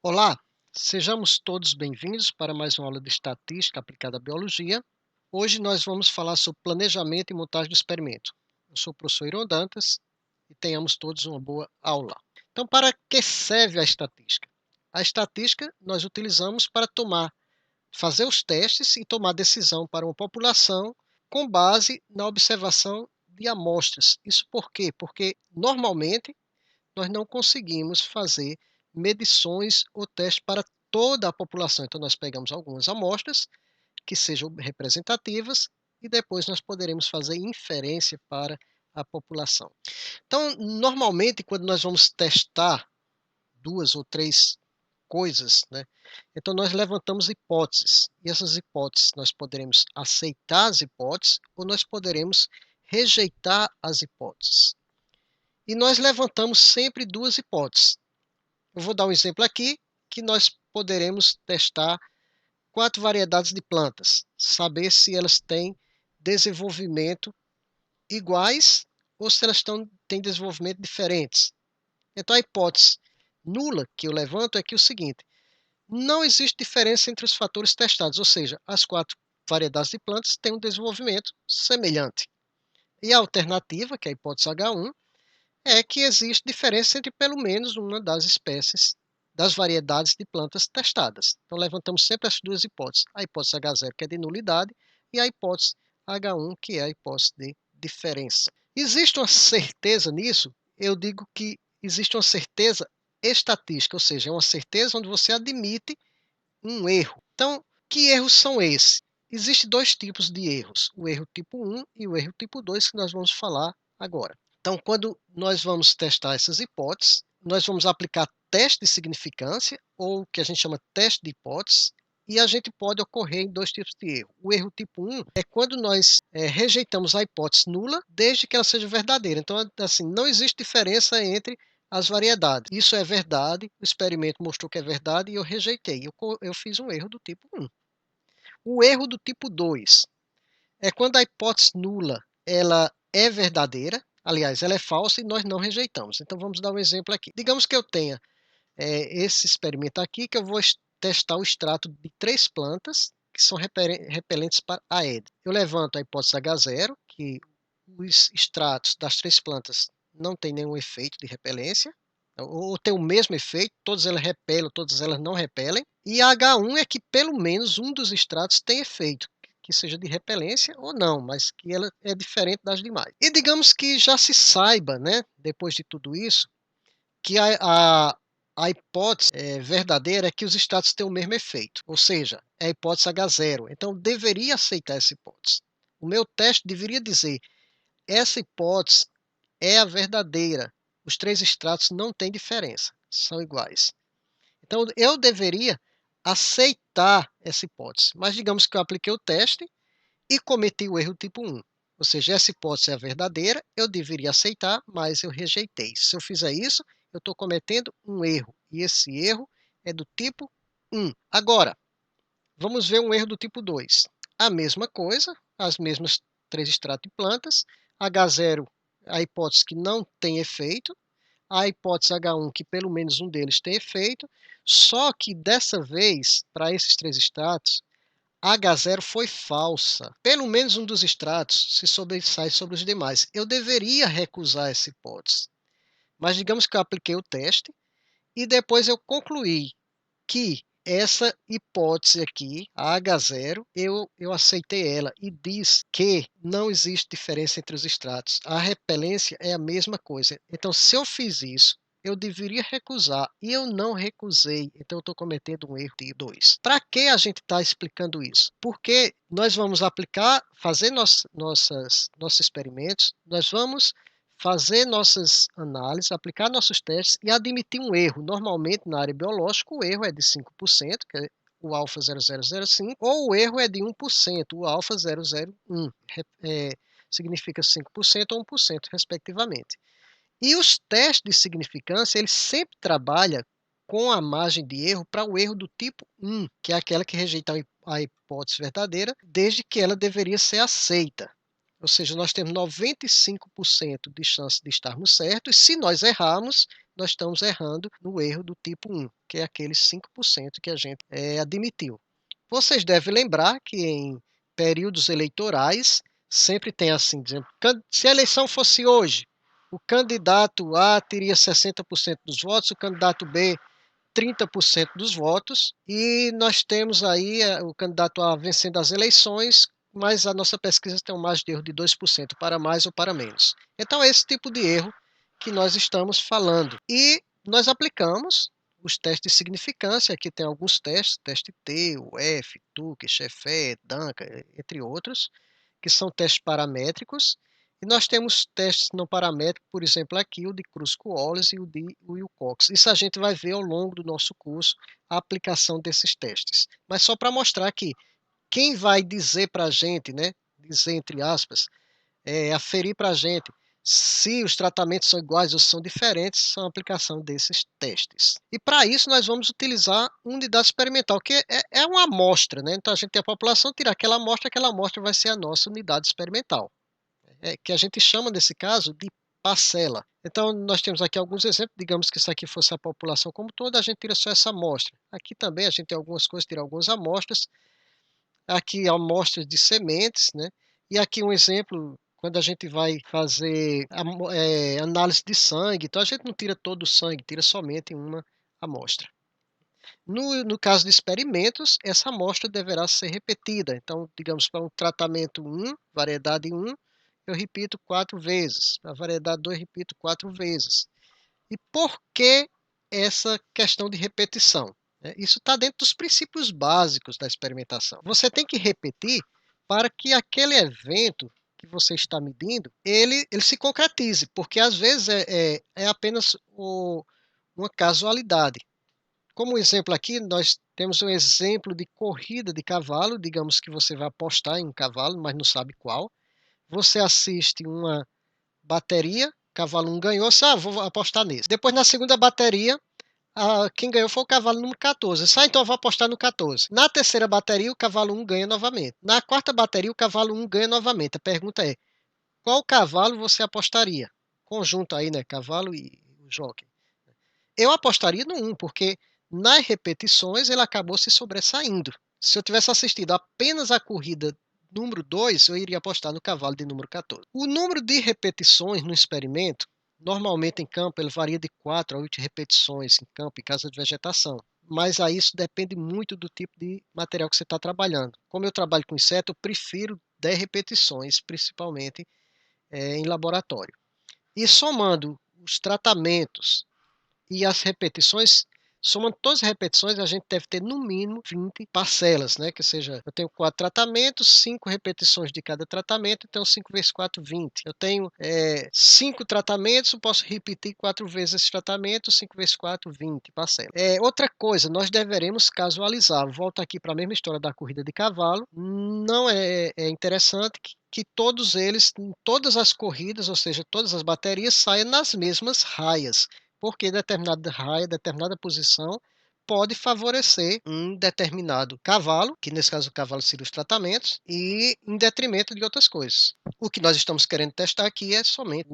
Olá, sejamos todos bem-vindos para mais uma aula de estatística aplicada à biologia. Hoje nós vamos falar sobre planejamento e montagem do experimento. Eu sou o professor Iron Dantas e tenhamos todos uma boa aula. Então, para que serve a estatística? A estatística nós utilizamos para fazer os testes e tomar decisão para uma população com base na observação de amostras. Isso por quê? Porque normalmente nós não conseguimos fazer medições ou testes para toda a população. Então, nós pegamos algumas amostras que sejam representativas e depois nós poderemos fazer inferência para a população. Então, normalmente, quando nós vamos testar duas ou três coisas, né? Então, nós levantamos hipóteses. E essas hipóteses, nós poderemos aceitar as hipóteses ou nós poderemos rejeitar as hipóteses. E nós levantamos sempre duas hipóteses. Eu vou dar um exemplo aqui, que nós poderemos testar 4 variedades de plantas, saber se elas têm desenvolvimento iguais ou se elas têm desenvolvimento diferentes. Então, a hipótese nula que eu levanto é que o seguinte: não existe diferença entre os fatores testados, ou seja, as 4 variedades de plantas têm um desenvolvimento semelhante. E a alternativa, que é a hipótese H1, é que existe diferença entre pelo menos uma das espécies das variedades de plantas testadas. Então, levantamos sempre as duas hipóteses. A hipótese H0, que é de nulidade, e a hipótese H1, que é a hipótese de diferença. Existe uma certeza nisso? Eu digo que existe uma certeza estatística, ou seja, é uma certeza onde você admite um erro. Então, que erros são esses? Existem dois tipos de erros, o erro tipo 1 e o erro tipo 2, que nós vamos falar agora. Então, quando nós vamos testar essas hipóteses, nós vamos aplicar teste de significância, ou o que a gente chama teste de hipótese, e a gente pode ocorrer em dois tipos de erro. O erro tipo 1 é quando nós rejeitamos a hipótese nula, desde que ela seja verdadeira. Então, assim, não existe diferença entre as variedades. Isso é verdade, o experimento mostrou que é verdade e eu rejeitei. Eu fiz um erro do tipo 1. O erro do tipo 2 é quando a hipótese nula ela é verdadeira, aliás, ela é falsa e nós não rejeitamos. Então, vamos dar um exemplo aqui. Digamos que eu tenha esse experimento aqui, que eu vou testar o extrato de 3 plantas que são repelentes para Aedes. Eu levanto a hipótese H0, que os extratos das 3 plantas não têm nenhum efeito de repelência, ou tem o mesmo efeito, todas elas repelem, todas elas não repelem. E a H1 é que pelo menos um dos extratos tem efeito, que seja de repelência ou não, mas que ela é diferente das demais. E digamos que já se saiba, né, depois de tudo isso, que a hipótese verdadeira é que os extratos têm o mesmo efeito, ou seja, é a hipótese H0. Então, eu deveria aceitar essa hipótese. O meu teste deveria dizer: essa hipótese é a verdadeira. Os 3 extratos não têm diferença, são iguais. Então, eu deveria aceitar essa hipótese. Mas digamos que eu apliquei o teste e cometi o erro tipo 1. Ou seja, essa hipótese é a verdadeira, eu deveria aceitar, mas eu rejeitei. Se eu fizer isso, eu estou cometendo um erro. E esse erro é do tipo 1. Agora, vamos ver um erro do tipo 2. A mesma coisa, as mesmas 3 extratos de plantas. H0, a hipótese que não tem efeito. A hipótese H1, que pelo menos um deles tem efeito. Só que dessa vez, para esses 3 extratos, H0 foi falsa. Pelo menos um dos extratos se sobressai sobre os demais. Eu deveria recusar essa hipótese. Mas digamos que eu apliquei o teste e depois eu concluí que essa hipótese aqui, a H0, eu aceitei ela e diz que não existe diferença entre os extratos. A repelência é a mesma coisa. Então, se eu fiz isso, eu deveria recusar e eu não recusei, então eu estou cometendo um erro de 2. Para que a gente está explicando isso? Porque nós vamos fazer nossos experimentos, nós vamos fazer nossas análises, aplicar nossos testes e admitir um erro. Normalmente, na área biológica, o erro é de 5%, que é o alfa 0005, ou o erro é de 1%, o alfa 001. Significa 5% ou 1%, respectivamente. E os testes de significância, eles sempre trabalham com a margem de erro para o erro do tipo 1, que é aquela que rejeita a hipótese verdadeira, desde que ela deveria ser aceita. Ou seja, nós temos 95% de chance de estarmos certos, e se nós errarmos, nós estamos errando no erro do tipo 1, que é aqueles 5% que a gente admitiu. Vocês devem lembrar que em períodos eleitorais sempre tem assim, dizendo, se a eleição fosse hoje, o candidato A teria 60% dos votos, o candidato B 30% dos votos, e nós temos aí o candidato A vencendo as eleições, mas a nossa pesquisa tem um margem de erro de 2% para mais ou para menos. Então é esse tipo de erro que nós estamos falando. E nós aplicamos os testes de significância, aqui tem alguns testes, teste T, o F, Tukey, Sheffer, Duncan, entre outros, que são testes paramétricos, e nós temos testes não paramétricos, por exemplo, aqui o de Cruz-Wallace e o de Wilcox. Isso a gente vai ver ao longo do nosso curso a aplicação desses testes. Mas só para mostrar que quem vai dizer para a gente, né, dizer entre aspas, aferir para a gente se os tratamentos são iguais ou são diferentes, são a aplicação desses testes. E para isso nós vamos utilizar unidade experimental, que é uma amostra, né? Então a gente tem a população, tirar aquela amostra vai ser a nossa unidade experimental, que a gente chama nesse caso de parcela. Então nós temos aqui alguns exemplos, digamos que isso aqui fosse a população como toda, a gente tira só essa amostra. Aqui também a gente tem algumas coisas, tira algumas amostras, aqui amostras de sementes, né? E aqui um exemplo, quando a gente vai fazer análise de sangue, então a gente não tira todo o sangue, tira somente uma amostra. No caso de experimentos, essa amostra deverá ser repetida. Então, digamos, para um tratamento 1, variedade 1, eu repito 4 vezes. Para a variedade 2, repito 4 vezes. E por que essa questão de repetição? Isso está dentro dos princípios básicos da experimentação. Você tem que repetir para que aquele evento que você está medindo, ele se concretize, porque às vezes é apenas uma casualidade. Como exemplo aqui, nós temos um exemplo de corrida de cavalo, digamos que você vai apostar em um cavalo, mas não sabe qual. Você assiste uma bateria, cavalo 1 ganhou, você, vou apostar nesse. Depois, na segunda bateria, quem ganhou foi o cavalo número 14. Então eu vou apostar no 14. Na terceira bateria, o cavalo 1 ganha novamente. Na quarta bateria, o cavalo 1 ganha novamente. A pergunta é, qual cavalo você apostaria? Conjunto aí, né? Cavalo e o jockey. Eu apostaria no 1, porque nas repetições ele acabou se sobressaindo. Se eu tivesse assistido apenas a corrida número 2, eu iria apostar no cavalo de número 14. O número de repetições no experimento, normalmente em campo, ele varia de 4 a 8 repetições em campo, em casa de vegetação. Mas aí isso depende muito do tipo de material que você está trabalhando. Como eu trabalho com inseto, eu prefiro 10 repetições, principalmente em laboratório. E somando os tratamentos e as repetições, somando todas as repetições, a gente deve ter no mínimo 20 parcelas, né? Que seja, eu tenho 4 tratamentos, 5 repetições de cada tratamento, então 5 vezes 4, 20. Eu tenho 5 tratamentos, eu posso repetir 4 vezes esse tratamento, 5 vezes 4, 20 parcelas. Outra coisa, nós deveremos casualizar. Volto aqui para a mesma história da corrida de cavalo. Não é interessante que todos eles, em todas as corridas, ou seja, todas as baterias, saiam nas mesmas raias, porque determinada raia, determinada posição pode favorecer um determinado cavalo, que nesse caso o cavalo seria os tratamentos, e em detrimento de outras coisas. O que nós estamos querendo testar aqui é somente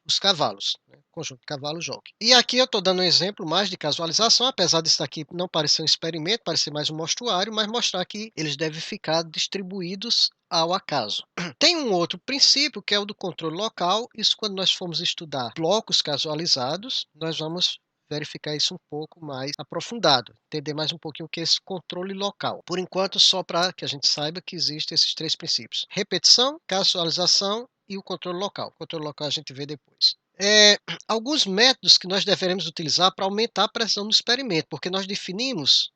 os cavalos, né? Conjunto cavalo-jockey. E aqui eu estou dando um exemplo mais de casualização, apesar disso aqui não parecer um experimento, parecer mais um mostruário, mas mostrar que eles devem ficar distribuídos ao acaso. Tem um outro princípio que é o do controle local. Isso, quando nós formos estudar blocos casualizados, nós vamos verificar isso um pouco mais aprofundado, entender mais um pouquinho o que é esse controle local. Por enquanto, só para que a gente saiba que existem esses 3 princípios: repetição, casualização e o controle local. O controle local a gente vê depois. Alguns métodos que nós deveremos utilizar para aumentar a precisão do experimento, porque nós definimos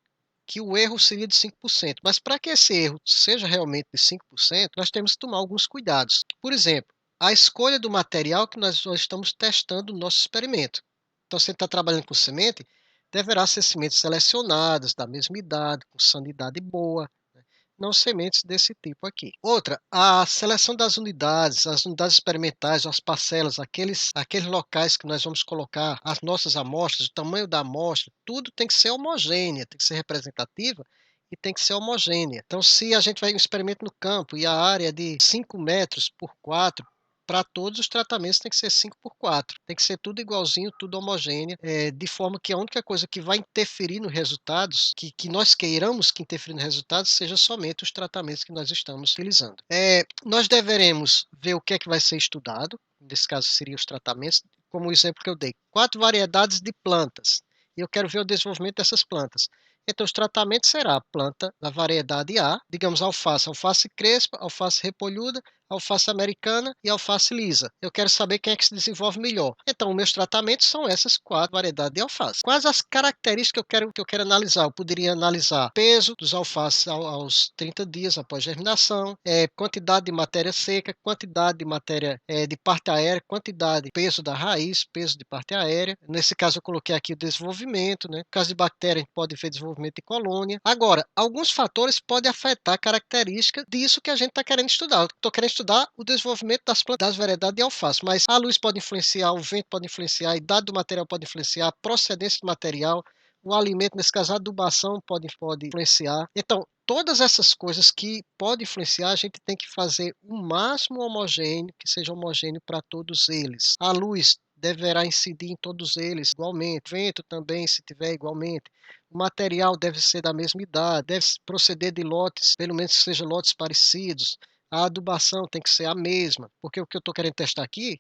que o erro seria de 5%. Mas para que esse erro seja realmente de 5%, nós temos que tomar alguns cuidados. Por exemplo, a escolha do material que nós estamos testando no nosso experimento. Então, se você está trabalhando com semente, deverá ser sementes selecionadas, da mesma idade, com sanidade boa, não sementes desse tipo aqui. Outra, a seleção das unidades, as unidades experimentais, as parcelas, aqueles locais que nós vamos colocar as nossas amostras, o tamanho da amostra, tudo tem que ser homogênea, tem que ser representativa e tem que ser homogênea. Então, se a gente vai em um experimento no campo e a área é de 5 metros por 4 para todos os tratamentos tem que ser 5 por 4. Tem que ser tudo igualzinho, tudo homogêneo, de forma que a única coisa que vai interferir nos resultados, que nós queiramos que interfira nos resultados, seja somente os tratamentos que nós estamos utilizando. Nós deveremos ver o que é que vai ser estudado, nesse caso seriam os tratamentos, como o exemplo que eu dei, 4 variedades de plantas, e eu quero ver o desenvolvimento dessas plantas. Então, os tratamentos será a planta da variedade A, digamos alface, alface crespa, alface repolhuda, alface americana e alface lisa. Eu quero saber quem é que se desenvolve melhor. Então, meus tratamentos são essas 4 variedades de alface. Quais as características que eu quero analisar? Eu poderia analisar peso dos alfaces aos 30 dias após germinação, quantidade de matéria seca, quantidade de matéria de parte aérea, quantidade, peso da raiz, peso de parte aérea. Nesse caso, eu coloquei aqui o desenvolvimento, né? No caso de bactéria, a gente pode ver desenvolvimento de colônia. Agora, alguns fatores podem afetar a característica disso que a gente está querendo estudar. Eu estou querendo estudar o desenvolvimento das plantas, das variedades de alface, mas a luz pode influenciar, o vento pode influenciar, a idade do material pode influenciar, a procedência do material, o alimento, nesse caso a adubação, pode influenciar. Então, todas essas coisas que podem influenciar, a gente tem que fazer o máximo homogêneo, que seja homogêneo para todos eles. A luz deverá incidir em todos eles igualmente, o vento também, se tiver igualmente. O material deve ser da mesma idade, deve proceder de lotes, pelo menos que sejam lotes parecidos. A adubação tem que ser a mesma, porque o que eu estou querendo testar aqui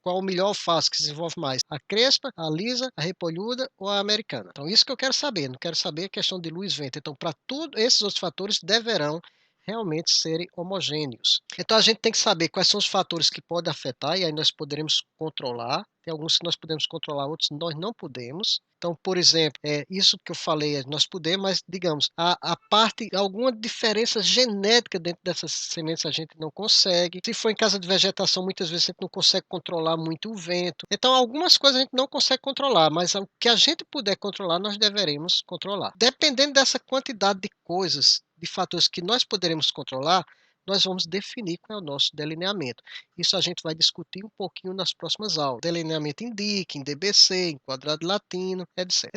qual o melhor alface que se desenvolve mais, a crespa, a lisa, a repolhuda ou a americana. Então, isso que eu quero saber, não quero saber a questão de luz e vento. Então, para tudo, esses outros fatores deverão realmente serem homogêneos. Então, a gente tem que saber quais são os fatores que podem afetar, e aí nós poderemos controlar. Tem alguns que nós podemos controlar, outros nós não podemos. Então, por exemplo, isso que eu falei, nós podemos, mas digamos, a parte, alguma diferença genética dentro dessas sementes a gente não consegue. Se for em casa de vegetação, muitas vezes a gente não consegue controlar muito o vento. Então, algumas coisas a gente não consegue controlar, mas o que a gente puder controlar, nós deveremos controlar. Dependendo dessa quantidade de coisas, de fatores que nós poderemos controlar, nós vamos definir qual é o nosso delineamento. Isso a gente vai discutir um pouquinho nas próximas aulas. Delineamento em DIC, em DBC, em quadrado latino, etc.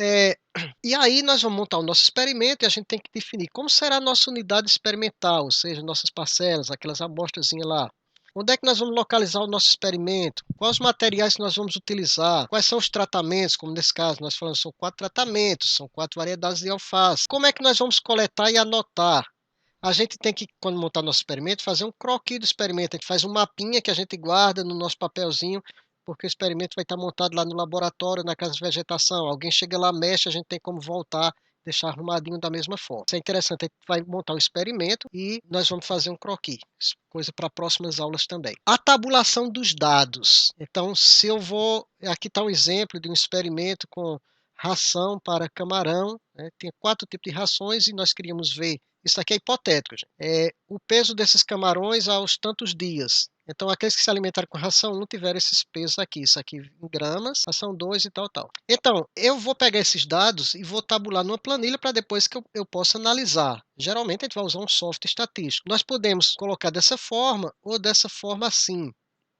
E aí nós vamos montar o nosso experimento e a gente tem que definir como será a nossa unidade experimental, ou seja, nossas parcelas, aquelas amostrazinhas lá. Onde é que nós vamos localizar o nosso experimento? Quais os materiais que nós vamos utilizar? Quais são os tratamentos? Como nesse caso, nós falamos, são 4 tratamentos, são 4 variedades de alface. Como é que nós vamos coletar e anotar? A gente tem que, quando montar nosso experimento, fazer um croquis do experimento. A gente faz um mapinha que a gente guarda no nosso papelzinho, porque o experimento vai estar montado lá no laboratório, na casa de vegetação. Alguém chega lá, mexe, a gente tem como voltar, deixar arrumadinho da mesma forma. Isso é interessante, a gente vai montar um experimento e nós vamos fazer um croquis. Coisa para próximas aulas também. A tabulação dos dados. Então, se eu vou... Aqui está um exemplo de um experimento com ração para camarão, né? Tem 4 tipos de rações e nós queríamos ver, isso aqui é hipotético, gente, o peso desses camarões aos tantos dias. Então, aqueles que se alimentaram com ração 1 tiveram esses pesos aqui, isso aqui em gramas, ração 2 e tal, tal. Então, eu vou pegar esses dados e vou tabular numa planilha para depois que eu possa analisar. Geralmente, a gente vai usar um software estatístico. Nós podemos colocar dessa forma ou dessa forma assim.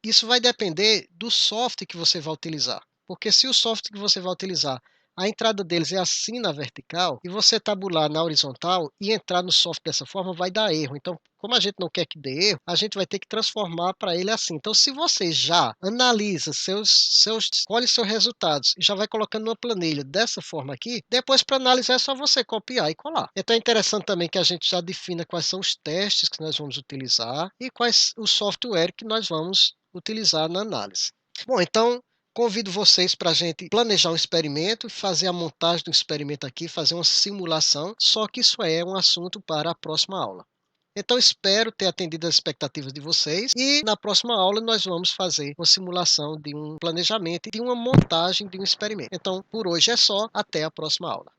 Isso vai depender do software que você vai utilizar. Porque se o software que você vai utilizar, a entrada deles é assim na vertical, e você tabular na horizontal e entrar no software dessa forma, vai dar erro. Então, como a gente não quer que dê erro, a gente vai ter que transformar para ele assim. Então, se você já analisa escolhe seus resultados e já vai colocando numa planilha dessa forma aqui, depois para analisar é só você copiar e colar. Então, é interessante também que a gente já defina quais são os testes que nós vamos utilizar e quais o software que nós vamos utilizar na análise. Bom, então convido vocês para a gente planejar um experimento, fazer a montagem do experimento aqui, fazer uma simulação, só que isso é um assunto para a próxima aula. Então, espero ter atendido as expectativas de vocês e na próxima aula nós vamos fazer uma simulação de um planejamento e de uma montagem de um experimento. Então, por hoje é só, até a próxima aula.